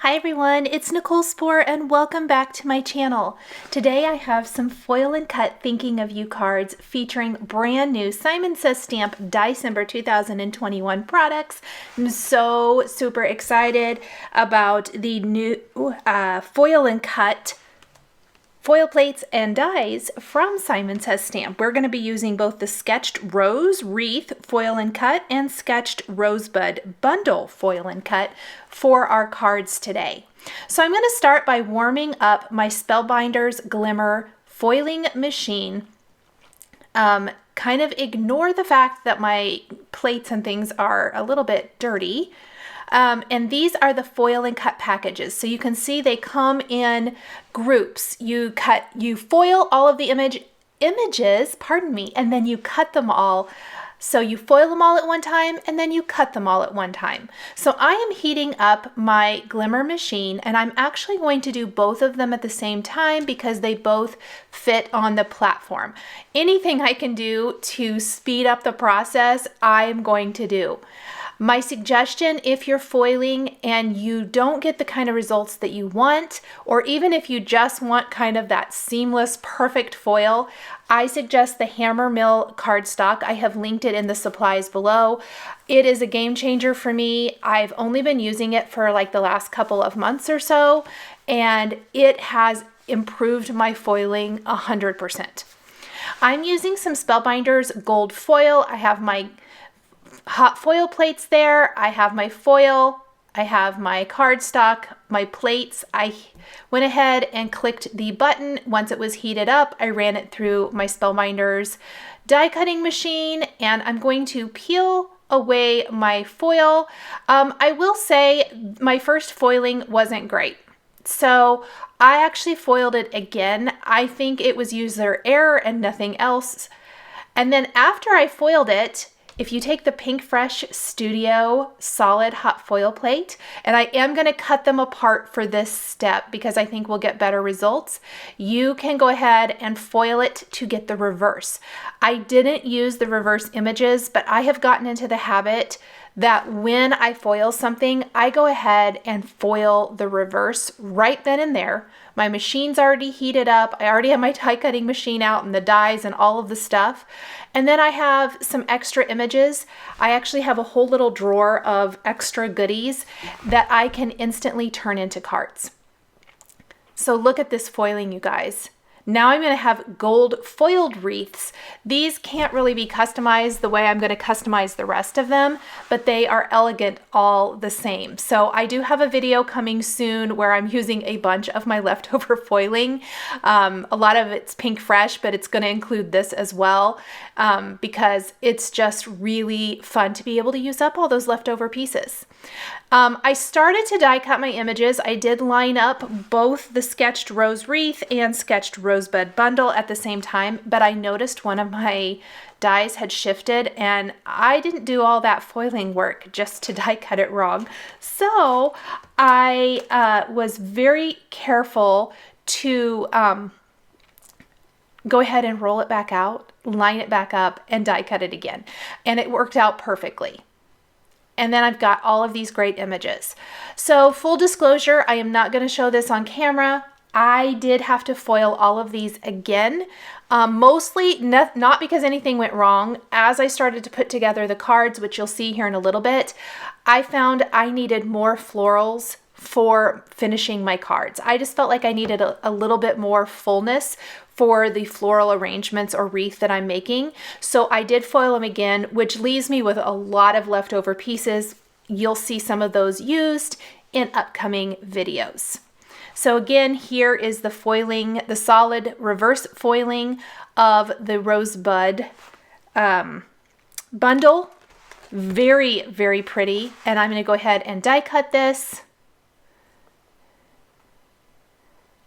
Hi everyone, it's Nicole Spohr and welcome back to my channel. Today I have some foil and cut Thinking of You cards featuring brand new Says Stamp DieCember 2021 products. I'm so super excited about the new foil and cut foil plates and dies from Says Stamp. We're going to be using both the Sketched Rose Wreath Foil and Cut and Sketched Rosebud Bundle Foil and Cut for our cards today. So I'm going to start by warming up my Spellbinders Glimmer foiling machine. Kind of ignore the fact that my plates and things are a little bit dirty. And these are the foil and cut packages. So you can see they come in groups. You foil all of the images, and then you cut them all. So you foil them all at one time and then you cut them all at one time. So I am heating up my Glimmer machine and I'm actually going to do both of them at the same time because they both fit on the platform. Anything I can do to speed up the process, I am going to do. My suggestion, if you're foiling and you don't get the kind of results that you want, or even if you just want kind of that seamless, perfect foil, I suggest the Hammer Mill cardstock. I have linked it in the supplies below. It is a game changer for me. I've only been using it for like the last couple of months or so, and it has improved my foiling 100%. I'm using some Spellbinders gold foil. I have my hot foil plates there. I have my foil, I have my cardstock, my plates. I went ahead and clicked the button. Once it was heated up, I ran it through my Spellbinders die cutting machine and I'm going to peel away my foil. I will say my first foiling wasn't great. So I actually foiled it again. I think it was user error and nothing else. And then after I foiled it, if you take the PinkFresh Studio solid hot foil plate, and I am going to cut them apart for this step because I think we'll get better results, you can go ahead and foil it to get the reverse. I didn't use the reverse images, but I have gotten into the habit that when I foil something, I go ahead and foil the reverse right then and there. My machine's already heated up. I already have my die cutting machine out and the dies and all of the stuff. And then I have some extra images. I actually have a whole little drawer of extra goodies that I can instantly turn into cards. So look at this foiling, you guys. Now I'm going to have gold foiled wreaths. These can't really be customized the way I'm going to customize the rest of them, but they are elegant all the same. So I do have a video coming soon where I'm using a bunch of my leftover foiling. A lot of it's PinkFresh, but it's going to include this as well because it's just really fun to be able to use up all those leftover pieces. I started to die cut my images. I did line up both the Sketched Rose Wreath and Sketched Rosebud Bundle at the same time, but I noticed one of my dies had shifted and I didn't do all that foiling work just to die cut it wrong. So I was very careful to go ahead and roll it back out, line it back up, and die cut it again. And it worked out perfectly. And then I've got all of these great images. So full disclosure, I am not going to show this on camera. I did have to foil all of these again, mostly not because anything went wrong. As I started to put together the cards, which you'll see here in a little bit, I found I needed more florals for finishing my cards. I just felt like I needed a little bit more fullness for the floral arrangements or wreath that I'm making. So I did foil them again, which leaves me with a lot of leftover pieces. You'll see some of those used in upcoming videos. So again, here is the foiling, the solid reverse foiling of the Rosebud bundle. Very, very pretty. And I'm going to go ahead and die cut this.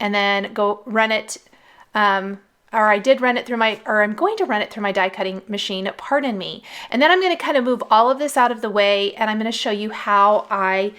And then go run it, I'm going to run it through my die cutting machine, pardon me. And then I'm going to kind of move all of this out of the way and I'm going to show you how I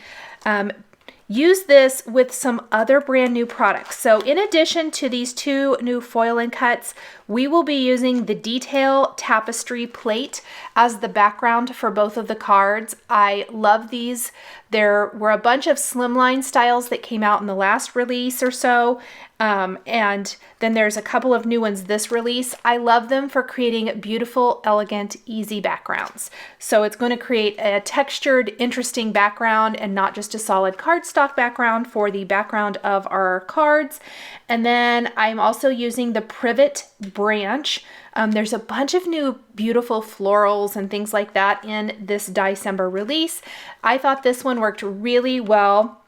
use this with some other brand new products. So in addition to these two new foil and cuts, we will be using the detail tapestry plate as the background for both of the cards. I love these There were a bunch of slimline styles that came out in the last release or so, and then there's a couple of new ones this release. I love them for creating beautiful, elegant, easy backgrounds. So it's going to create a textured, interesting background and not just a solid cardstock background for the background of our cards. And then I'm also using the PRIVET branch. There's a bunch of new beautiful florals and things like that in this DieCember release. I thought this one worked really well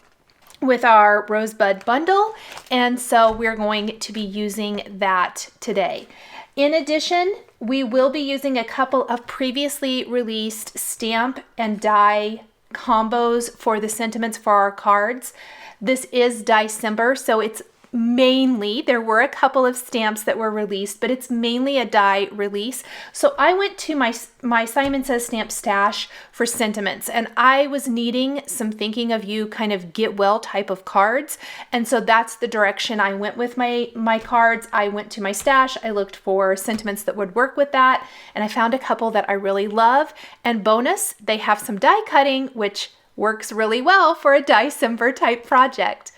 with our ROSEBUD bundle, and so we're going to be using that today. In addition, we will be using a couple of previously released stamp and die combos for the sentiments for our cards. This is DieCember, so it's mainly, there were a couple of stamps that were released, but it's mainly a die release. So I went to my Simon Says Stamp stash for sentiments, and I was needing some thinking of you kind of get well type of cards. And so that's the direction I went with my cards. I went to my stash, I looked for sentiments that would work with that, and I found a couple that I really love. And bonus, they have some die cutting, which works really well for a DieCember type project.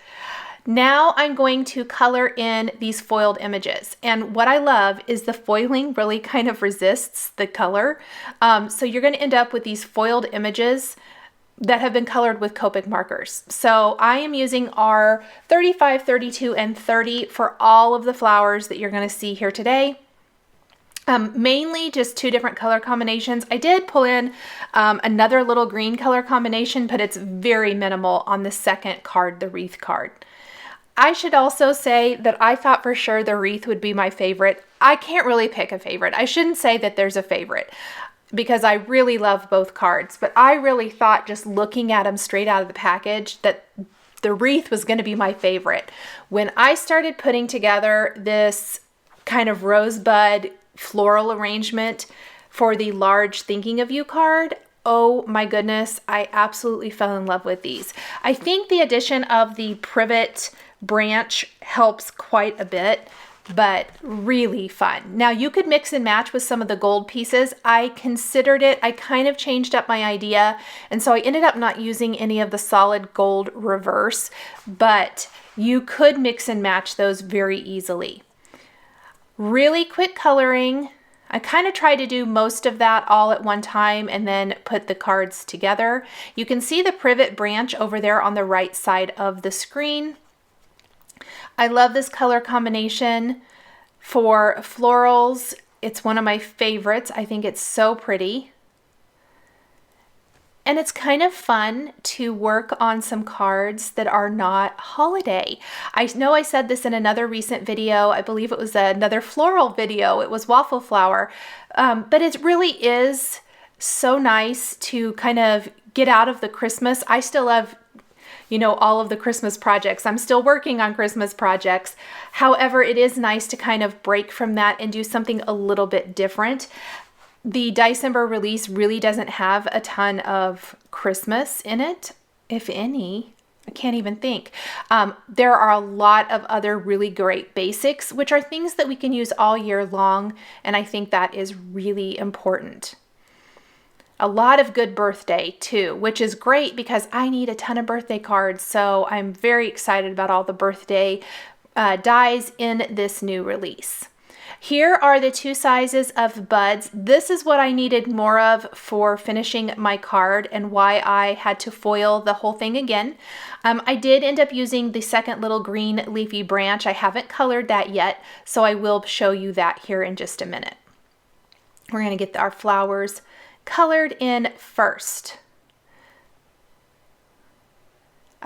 Now I'm going to color in these foiled images. And what I love is the foiling really kind of resists the color. So you're going to end up with these foiled images that have been colored with Copic markers. So I am using our 35, 32, and 30 for all of the flowers that you're going to see here today. Mainly just two different color combinations. I did pull in another little green color combination, but it's very minimal on the second card, the wreath card. I should also say that I thought for sure the wreath would be my favorite. I can't really pick a favorite. I shouldn't say that there's a favorite because I really love both cards, but I really thought just looking at them straight out of the package that the wreath was going to be my favorite. When I started putting together this kind of rosebud floral arrangement for the large Thinking of You card, oh my goodness, I absolutely fell in love with these. I think the addition of the PRIVET branch helps quite a bit, but really fun. Now you could mix and match with some of the gold pieces. I considered it. I kind of changed up my idea, and so I ended up not using any of the solid gold reverse, but you could mix and match those very easily. Really quick coloring. I kind of try to do most of that all at one time and then put the cards together. You can see the PRIVET branch over there on the right side of the screen. I love this color combination for florals. It's one of my favorites. I think it's so pretty. And it's kind of fun to work on some cards that are not holiday. I know I said this in another recent video. I believe it was another floral video. It was waffle flower. But it really is so nice to kind of get out of the Christmas. I still love, you know, all of the Christmas projects. I'm still working on Christmas projects. However, it is nice to kind of break from that and do something a little bit different. The DieCember release really doesn't have a ton of Christmas in it, if any. I can't even think. There are a lot of other really great basics, which are things that we can use all year long, and I think that is really important. A lot of good birthday too, which is great because I need a ton of birthday cards, so I'm very excited about all the birthday dies in this new release. Here are the two sizes of buds. This is what I needed more of for finishing my card and why I had to foil the whole thing again. I did end up using the second little green leafy branch. I haven't colored that yet, so I will show you that here in just a minute. We're going to get our flowers colored in first.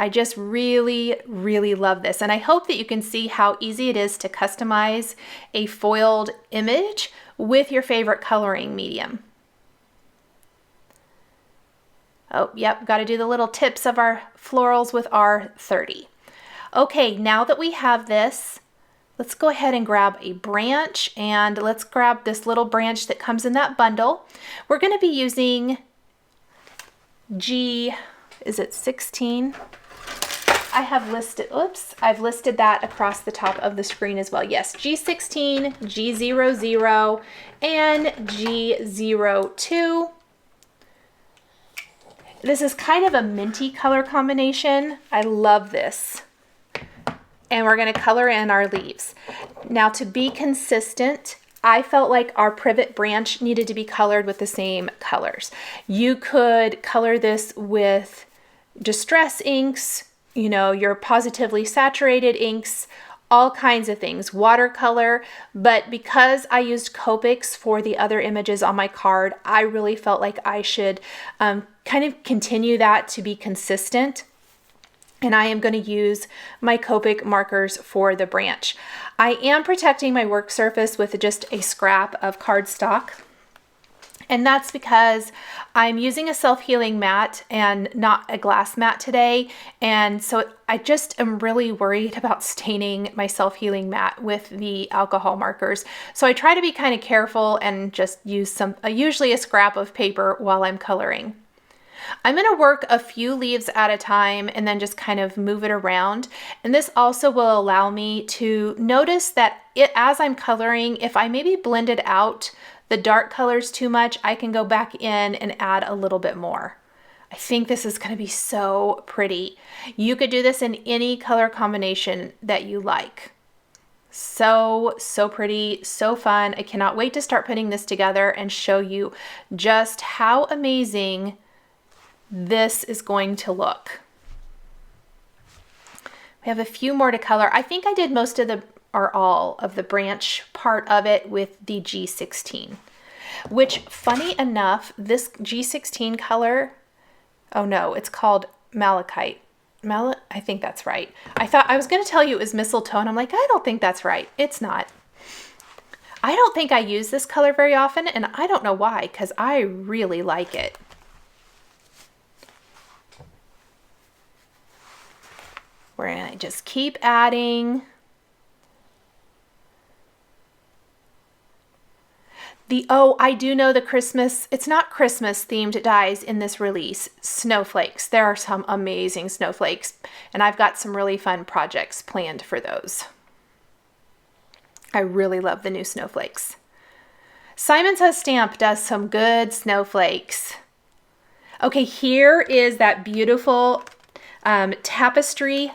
I just really, really love this. And I hope that you can see how easy it is to customize a foiled image with your favorite coloring medium. Oh, yep, got to do the little tips of our florals with our 30. Okay, now that we have this, let's go ahead and grab a branch, and let's grab this little branch that comes in that bundle. We're going to be using is it 16? I have listed, I've listed that across the top of the screen as well. Yes, G16, G00, and G02. This is kind of a minty color combination. I love this. And we're going to color in our leaves. Now, to be consistent, I felt like our privet branch needed to be colored with the same colors. You could color this with distress inks, you know, your positively saturated inks, all kinds of things, watercolor, but because I used Copics for the other images on my card, I really felt like I should kind of continue that to be consistent. And I am going to use my Copic markers for the branch. I am protecting my work surface with just a scrap of cardstock. And that's because I'm using a self-healing mat and not a glass mat today. And so I just am really worried about staining my self-healing mat with the alcohol markers. So I try to be kind of careful and just use usually a scrap of paper while I'm coloring. I'm going to work a few leaves at a time and then just kind of move it around. And this also will allow me to notice that as I'm coloring, if I maybe blended out the dark colors too much, I can go back in and add a little bit more. I think this is going to be so pretty. You could do this in any color combination that you like. So pretty, so fun. I cannot wait to start putting this together and show you just how amazing this is going to look. We have a few more to color. I think I did most of the, or all of the branch part of it with the G16, which funny enough, this G16 color, oh no, it's called malachite. I think that's right. I was going to tell you it was mistletoe, and I'm like, I don't think that's right. It's not. I don't think I use this color very often, and I don't know why, because I really like it. We're going to just keep adding. I do know the Christmas, it's not Christmas themed dies in this release, snowflakes. There are some amazing snowflakes, and I've got some really fun projects planned for those. I really love the new snowflakes. Says Stamp does some good snowflakes. Okay, here is that beautiful tapestry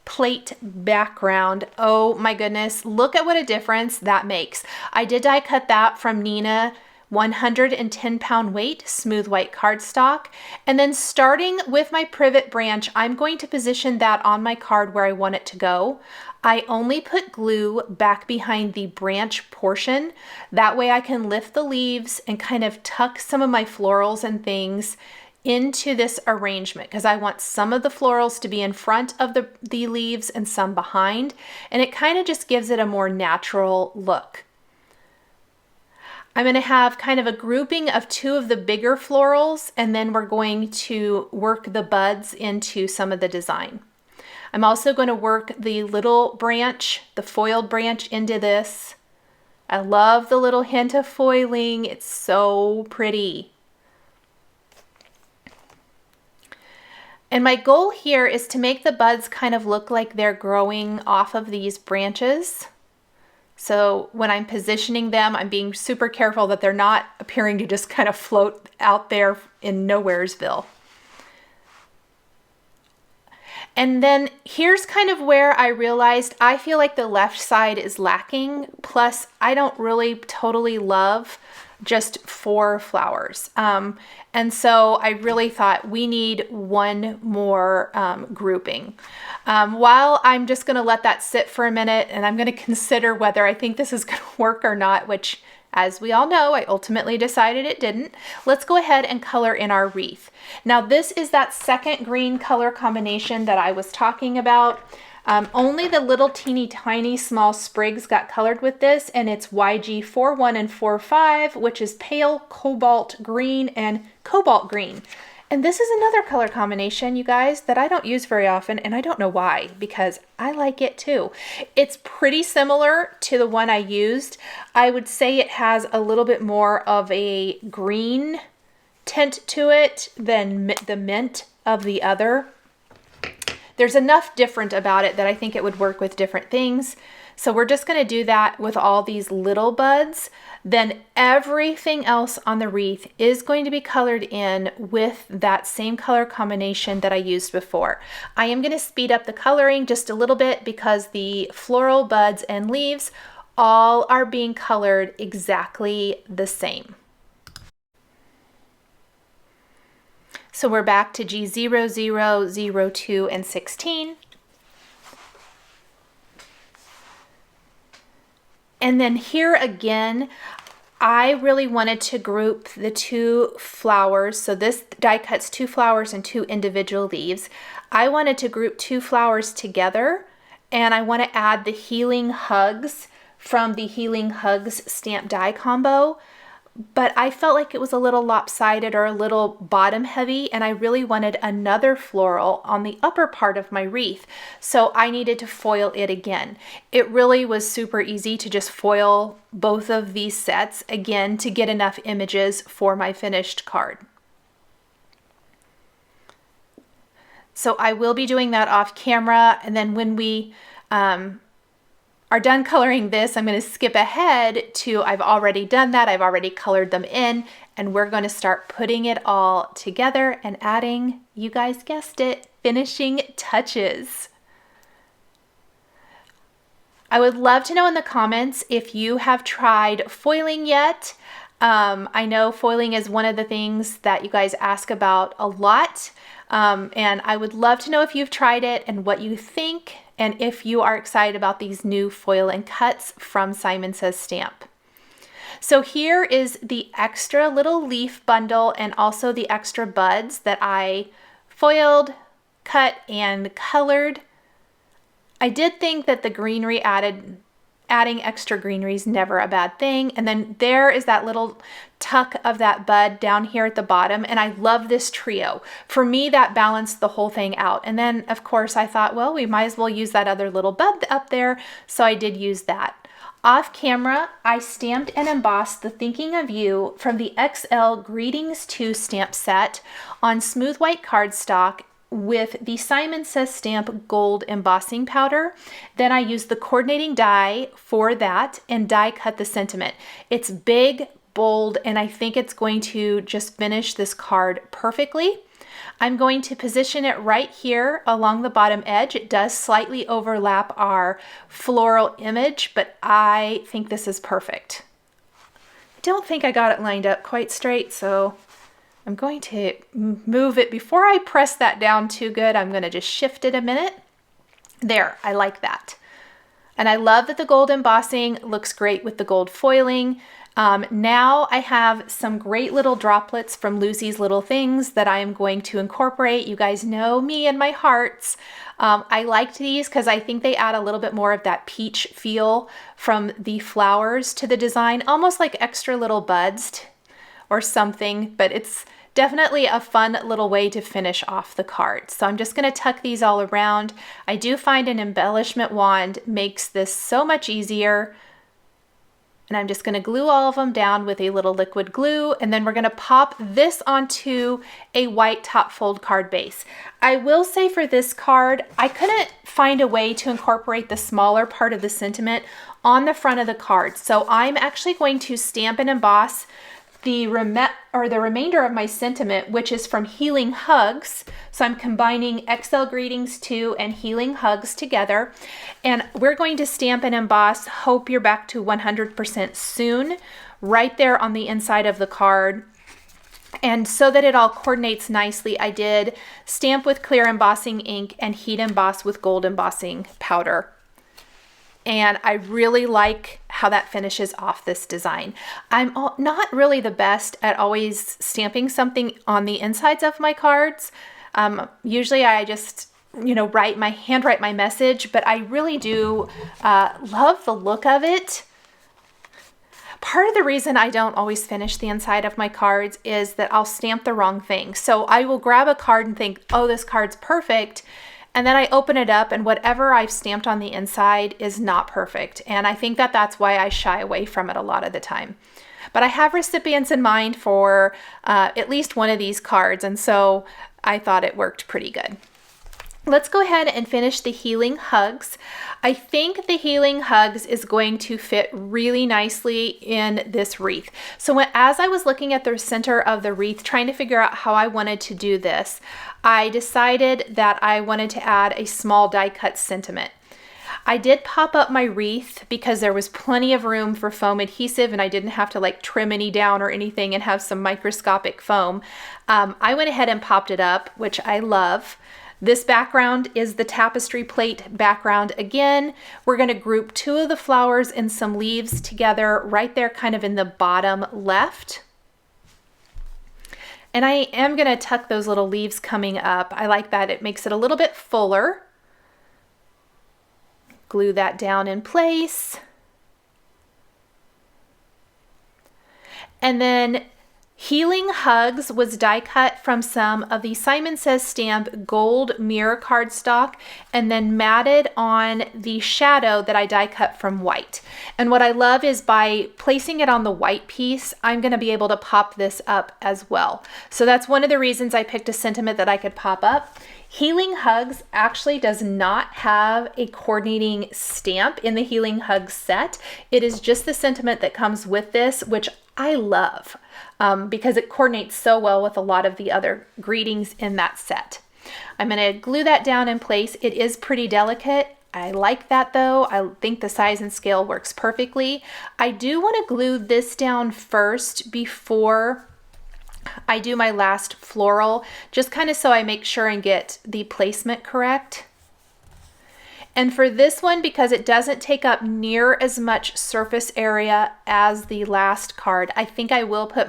plate background. Oh my goodness, look at what a difference that makes. I did die cut that from Nina 110-pound weight smooth white cardstock, and then starting with my privet branch, I'm going to position that on my card where I want it to go. I only put glue back behind the branch portion. That way I can lift the leaves and kind of tuck some of my florals and things into this arrangement, because I want some of the florals to be in front of the leaves and some behind, and it kind of just gives it a more natural look. I'm going to have kind of a grouping of two of the bigger florals, and then we're going to work the buds into some of the design. I'm also going to work the little branch, the foiled branch, into this. I love the little hint of foiling. It's so pretty. And my goal here is to make the buds kind of look like they're growing off of these branches. So when I'm positioning them, I'm being super careful that they're not appearing to just kind of float out there in Nowheresville. And then here's kind of where I realized I feel like the left side is lacking. Plus, I don't really totally love just 4 flowers. And so I really thought we need one more grouping. While I'm just going to let that sit for a minute, and I'm going to consider whether I think this is going to work or not, which, as we all know, I ultimately decided it didn't. Let's go ahead and color in our wreath. Now this is that second green color combination that I was talking about. Only the little teeny tiny small sprigs got colored with this, and it's YG 41 and 45, which is pale cobalt green and cobalt green. And this is another color combination, you guys, that I don't use very often, and I don't know why, because I like it too. It's pretty similar to the one I used. I would say it has a little bit more of a green tint to it than the mint of the other. there's enough different about it that I think it would work with different things. So we're just going to do that with all these little buds. Then everything else on the wreath is going to be colored in with that same color combination that I used before. I am going to speed up the coloring just a little bit because the floral buds and leaves all are being colored exactly the same. So we're back to G0, 0, 0, 2, and 16. And then here again, I really wanted to group the two flowers. So this die cuts 2 flowers and 2 individual leaves. I wanted to group 2 flowers together, and I want to add the Healing Hugs from the Healing Hugs stamp die combo. But I felt like it was a little lopsided or a little bottom heavy, and I really wanted another floral on the upper part of my wreath. So I needed to foil it again. It really was super easy to just foil both of these sets again to get enough images for my finished card. So I will be doing that off camera, and then when we are done coloring this, I'm going to skip ahead to, I've already done that, I've already colored them in, and we're going to start putting it all together and adding, you guys guessed it, finishing touches. I would love to know in the comments if you have tried foiling yet. I know foiling is one of the things that you guys ask about a lot, and I would love to know if you've tried it and what you think, and if you are excited about these new foil and cuts from Says Stamp. So here is the extra little leaf bundle and also the extra buds that I foiled, cut, and colored. I did think that the greenery adding extra greenery is never a bad thing. And then there is that little tuck of that bud down here at the bottom. And I love this trio. For me, that balanced the whole thing out. And then of course I thought, well, we might as well use that other little bud up there. So I did use that. Off camera, I stamped and embossed the Thinking of You from the XL Greetings 2 stamp set on smooth white cardstock with the Says Stamp gold embossing powder. Then I used the coordinating die for that and die cut the sentiment. It's big, bold, and I think it's going to just finish this card perfectly. I'm going to position it right here along the bottom edge. It does slightly overlap our floral image, but I think this is perfect. I don't think I got it lined up quite straight, so I'm going to move it before I press that down too good. I'm going to just shift it a minute. There, I like that. And I love that the gold embossing looks great with the gold foiling. Now I have some great little droplets from Lucy's Little Things that I am going to incorporate. You guys know me and my hearts. I liked these because I think they add a little bit more of that peach feel from the flowers to the design, almost like extra little buds or something, but it's definitely a fun little way to finish off the card. So I'm just going to tuck these all around. I do find an embellishment wand makes this so much easier. And I'm just going to glue all of them down with a little liquid glue, and then we're going to pop this onto a white top fold card base. I will say for this card, I couldn't find a way to incorporate the smaller part of the sentiment on the front of the card. So I'm actually going to stamp and emboss the remainder of my sentiment, which is from Healing Hugs. So I'm combining XL Greetings 2 and Healing Hugs together. And we're going to stamp and emboss Hope You're Back to 100% Soon right there on the inside of the card. And so that it all coordinates nicely, I did stamp with clear embossing ink and heat emboss with gold embossing powder. And I really like how that finishes off this design. I'm not really the best at always stamping something on the insides of my cards. Usually I just, handwrite my message, but I really do love the look of it. Part of the reason I don't always finish the inside of my cards is that I'll stamp the wrong thing. So I will grab a card and think, oh, this card's perfect. And then I open it up and whatever I've stamped on the inside is not perfect. And I think that that's why I shy away from it a lot of the time. But I have recipients in mind for at least one of these cards. And so I thought it worked pretty good. Let's go ahead and finish the Healing Hugs. I think the Healing Hugs is going to fit really nicely in this wreath. So as I was looking at the center of the wreath, trying to figure out how I wanted to do this, I decided that I wanted to add a small die cut sentiment. I did pop up my wreath because there was plenty of room for foam adhesive and I didn't have to like trim any down or anything and have some microscopic foam. I went ahead and popped it up, which I love. This background is the tapestry plate background again. We're going to group two of the flowers and some leaves together right there kind of in the bottom left. And I am going to tuck those little leaves coming up. I like that. It makes it a little bit fuller. Glue that down in place. And then Healing Hugs was die cut from some of the Simon Says Stamp gold mirror cardstock and then matted on the shadow that I die cut from white. And what I love is by placing it on the white piece, I'm going to be able to pop this up as well. So that's one of the reasons I picked a sentiment that I could pop up. Healing Hugs actually does not have a coordinating stamp in the Healing Hugs set. It is just the sentiment that comes with this, which I love because it coordinates so well with a lot of the other greetings in that set. I'm going to glue that down in place. It is pretty delicate. I like that though. I think the size and scale works perfectly. I do want to glue this down first before I do my last floral, just kind of so I make sure and get the placement correct. And for this one, because it doesn't take up near as much surface area as the last card, I think I will put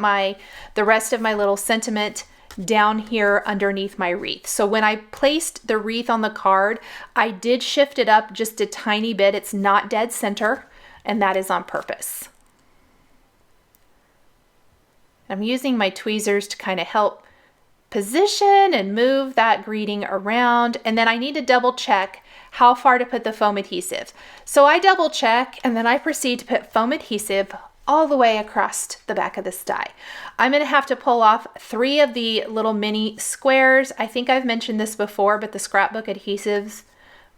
the rest of my little sentiment down here underneath my wreath. So when I placed the wreath on the card, I did shift it up just a tiny bit. It's not dead center, and that is on purpose. I'm using my tweezers to kind of help position and move that greeting around. And then I need to double check how far to put the foam adhesive. So I double check and then I proceed to put foam adhesive all the way across the back of this die. I'm going to have to pull off 3 of the little mini squares. I think I've mentioned this before, but the scrapbook adhesives,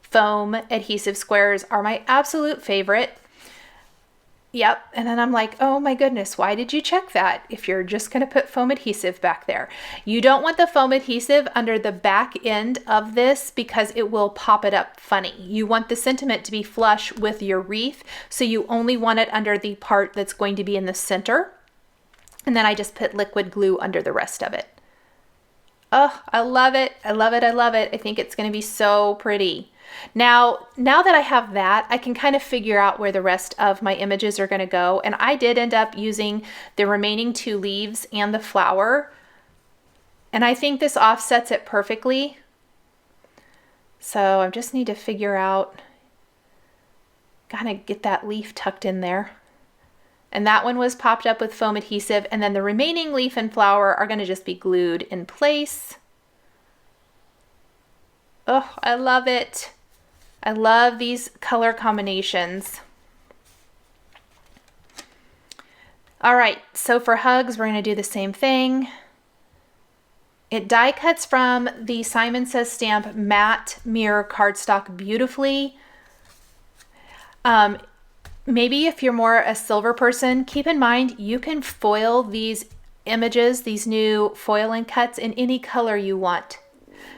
foam adhesive squares are my absolute favorite. Yep, and then I'm like, oh my goodness, why did you check that if you're just going to put foam adhesive back there? You don't want the foam adhesive under the back end of this because it will pop it up funny. You want the sentiment to be flush with your wreath, so you only want it under the part that's going to be in the center. And then I just put liquid glue under the rest of it. Oh, I love it. I love it. I love it. I think it's going to be so pretty. Now that I have that, I can kind of figure out where the rest of my images are going to go. And I did end up using the remaining 2 leaves and the flower. And I think this offsets it perfectly. So I just need to figure out, gotta get that leaf tucked in there. And that one was popped up with foam adhesive. And then the remaining leaf and flower are going to just be glued in place. Oh, I love it. I love these color combinations. All right, so for hugs, we're going to do the same thing. It die cuts from the Simon Says Stamp matte mirror cardstock beautifully. Maybe if you're more a silver person, keep in mind you can foil these images, these new foil and cuts in any color you want.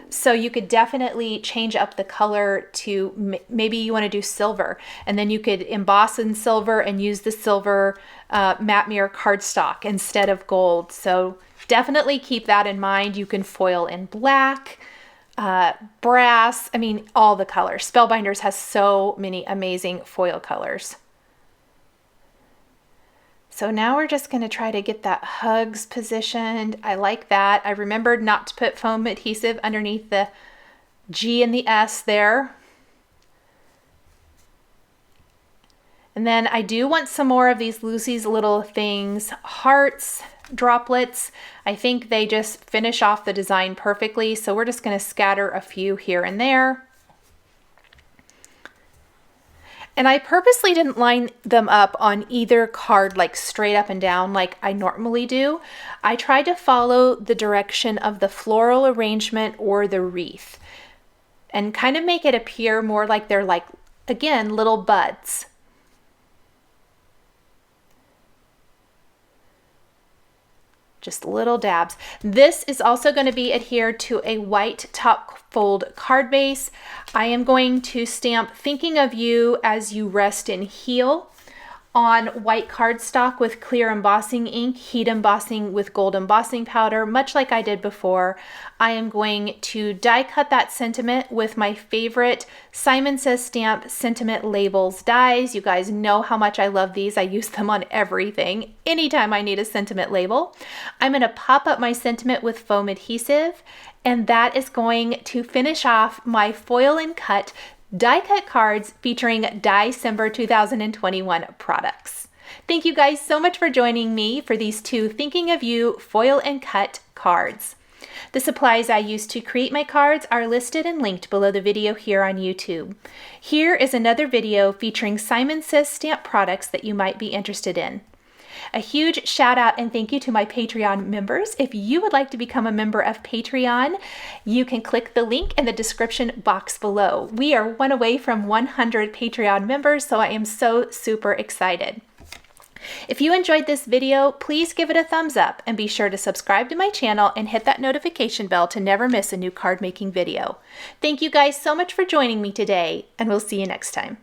So you could definitely change up the color to maybe you want to do silver, and then you could emboss in silver and use the silver matte mirror cardstock instead of gold. So definitely keep that in mind. You can foil in black, brass, I mean, all the colors. Spellbinders has so many amazing foil colors. So now we're just going to try to get that hugs positioned. I like that. I remembered not to put foam adhesive underneath the G and the S there. And then I do want some more of these Lucy's little things, hearts, droplets. I think they just finish off the design perfectly. So we're just going to scatter a few here and there. And I purposely didn't line them up on either card like straight up and down like I normally do. I tried to follow the direction of the floral arrangement or the wreath. and kind of make it appear more like they're like, again, little buds. Just little dabs. This is also going to be adhered to a white top fold card base. I am going to stamp Thinking of You as You Rest and Heal on white cardstock with clear embossing ink, heat embossing with gold embossing powder, much like I did before. I am going to die cut that sentiment with my favorite Says Stamp sentiment labels dies. You guys know how much I love these. I use them on everything. Anytime I need a sentiment label. I'm going to pop up my sentiment with foam adhesive, and that is going to finish off my foil and cut die cut cards featuring DieCember 2021 products. Thank you guys so much for joining me for these two Thinking of You foil and cut cards. The supplies I used to create my cards are listed and linked below the video here on YouTube. Here is another video featuring Says Stamp products that you might be interested in. A huge shout out and thank you to my Patreon members. If you would like to become a member of Patreon, you can click the link in the description box below. We are one away from 100 Patreon members, so I am so super excited. If you enjoyed this video, please give it a thumbs up and be sure to subscribe to my channel and hit that notification bell to never miss a new card making video. Thank you guys so much for joining me today, and we'll see you next time.